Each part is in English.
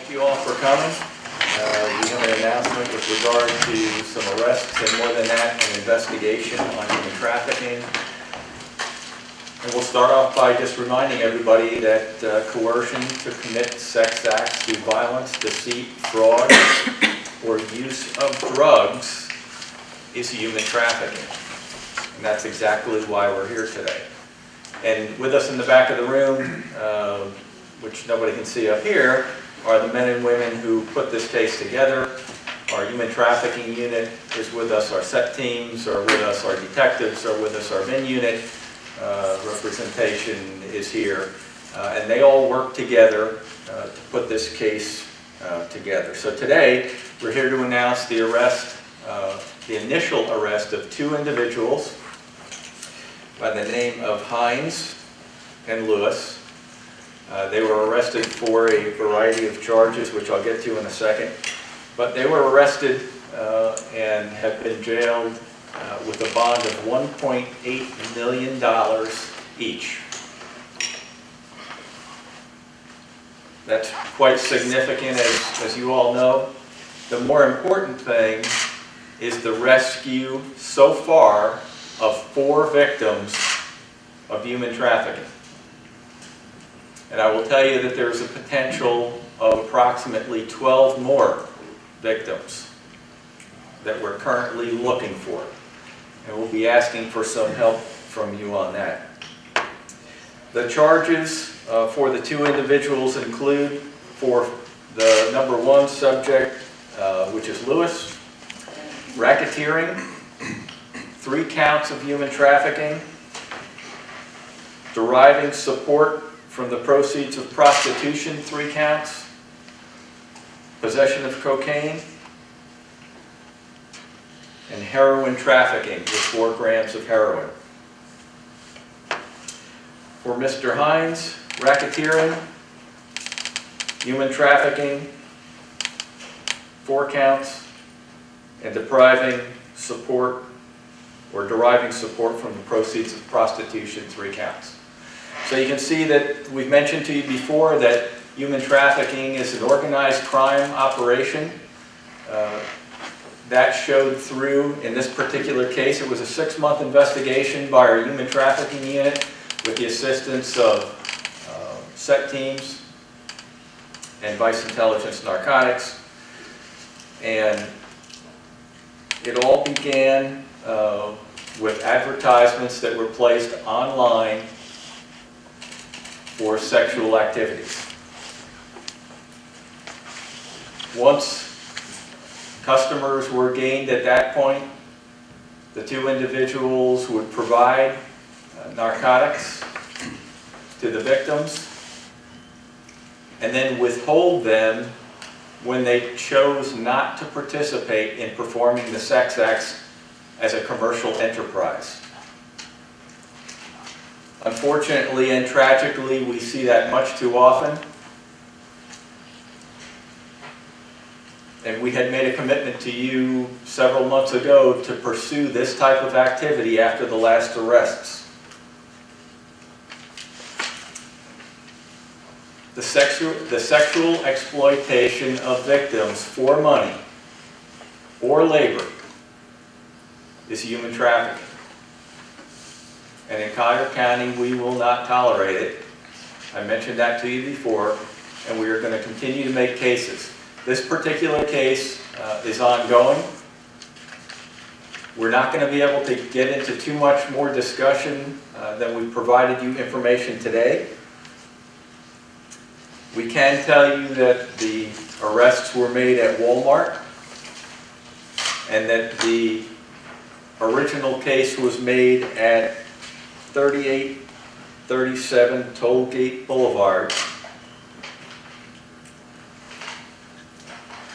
Thank you all for coming. We have an announcement with regard to some arrests and more than that, an investigation on human trafficking. And we'll start off by just reminding everybody that coercion to commit sex acts through violence, deceit, fraud, or use of drugs is human trafficking. And that's exactly why we're here today. And with us in the back of the room, which nobody can see up here, are the men and women who put this case together. Our human trafficking unit is with us, our SET teams are with us, our detectives are with us, our MIN unit representation is here. And they all work together to put this case together. So today, we're here to announce the arrest, the initial arrest of two individuals by the name of Hines and Lewis. They were arrested for a variety of charges, which I'll get to in a second. But they were arrested and have been jailed with a bond of $1.8 million each. That's quite significant, as you all know. The more important thing is the rescue so far of 4 victims of human trafficking. And I will tell you that there's a potential of approximately 12 more victims that we're currently looking for. And we'll be asking for some help from you on that. The charges for the 2 individuals include, for the number 1 subject, which is Lewis, racketeering, 3 counts of human trafficking, deriving support from the proceeds of prostitution, 3 counts, possession of cocaine, and heroin trafficking with 4 grams of heroin. For Mr. Hines, racketeering, human trafficking, 4 counts, and depriving support or deriving support from the proceeds of prostitution, 3 counts. So you can see that we've mentioned to you before that human trafficking is an organized crime operation. That showed through in this particular case. It was a 6-month investigation by our human trafficking unit with the assistance of SET teams and Vice Intelligence Narcotics. And it all began with advertisements that were placed online for sexual activities. Once customers were gained at that point, the 2 individuals would provide narcotics to the victims and then withhold them when they chose not to participate in performing the sex acts as a commercial enterprise. Unfortunately and tragically, we see that much too often. And we had made a commitment to you several months ago to pursue this type of activity after the last arrests. The sexual exploitation of victims for money or labor is human trafficking. And in Collier County, we will not tolerate it. I mentioned that to you before, and we are going to continue to make cases. This particular case is ongoing. We're not going to be able to get into too much more discussion than we provided you information today. We can tell you that the arrests were made at Walmart and that the original case was made at 3837 Tollgate Boulevard,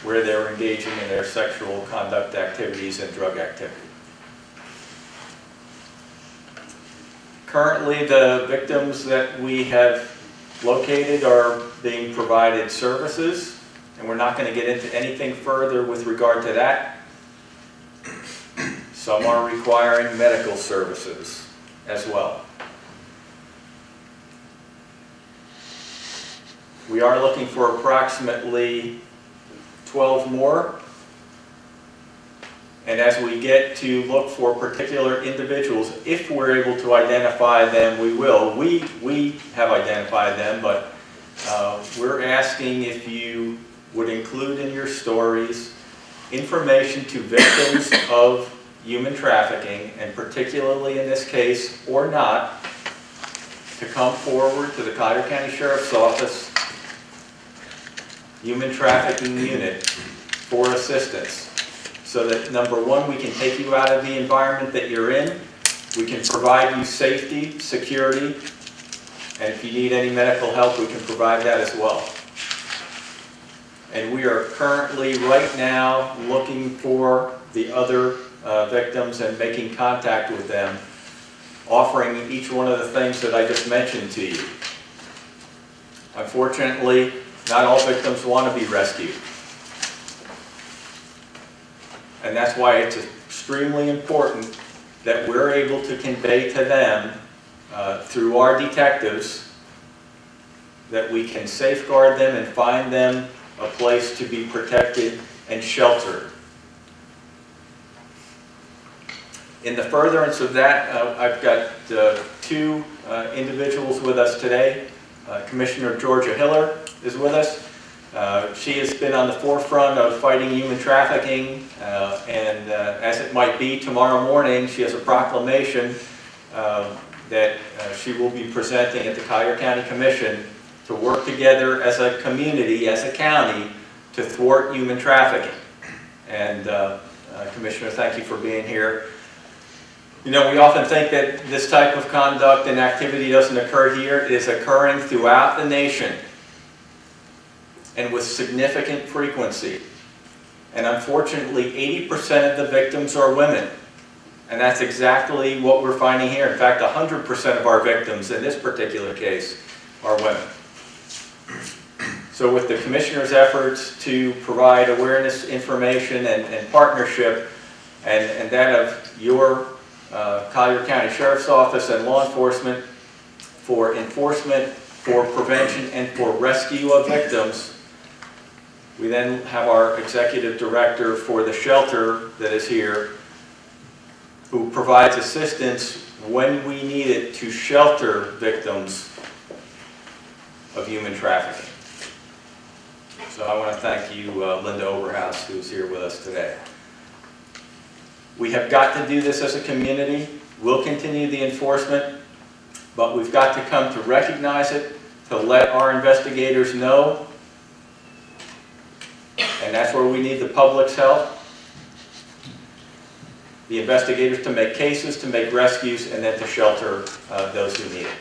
where they were engaging in their sexual conduct activities and drug activity. Currently, the victims that we have located are being provided services, and we're not going to get into anything further with regard to that. Some are requiring medical services as well. We are looking for approximately 12 more. And as we get to look for particular individuals, if we're able to identify them, we will. We have identified them, but we're asking if you would include in your stories information to victims of human trafficking, and particularly in this case, or not, to come forward to the Collier County Sheriff's Office Human Trafficking Unit for assistance. So that, number one, we can take you out of the environment that you're in, we can provide you safety, security, and if you need any medical help, we can provide that as well. And we are currently, right now, looking for the other victims and making contact with them, offering each one of the things that I just mentioned to you. Unfortunately, not all victims want to be rescued. And that's why it's extremely important that we're able to convey to them, through our detectives, that we can safeguard them and find them a place to be protected and sheltered. In the furtherance of that, I've got two individuals with us today. Commissioner Georgia Hiller is with us. She has been on the forefront of fighting human trafficking, and as it might be, tomorrow morning she has a proclamation that she will be presenting at the Collier County Commission to work together as a community, as a county, to thwart human trafficking. And Commissioner, thank you for being here. You know, we often think that this type of conduct and activity doesn't occur here. It is occurring throughout the nation, and with significant frequency. And unfortunately, 80% of the victims are women. And that's exactly what we're finding here. In fact, 100% of our victims in this particular case are women. So with the Commissioner's efforts to provide awareness, information, and partnership, and that of your Collier County Sheriff's Office and law enforcement for enforcement, for prevention, and for rescue of victims, we then have our executive director for the shelter that is here, who provides assistance when we need it to shelter victims of human trafficking. So I want to thank you, Linda Overhouse, who's here with us today. We have got to do this as a community. We'll continue the enforcement, but we've got to come to recognize it, to let our investigators know. And that's where we need the public's help. The investigators to make cases, to make rescues, and then to shelter those who need it.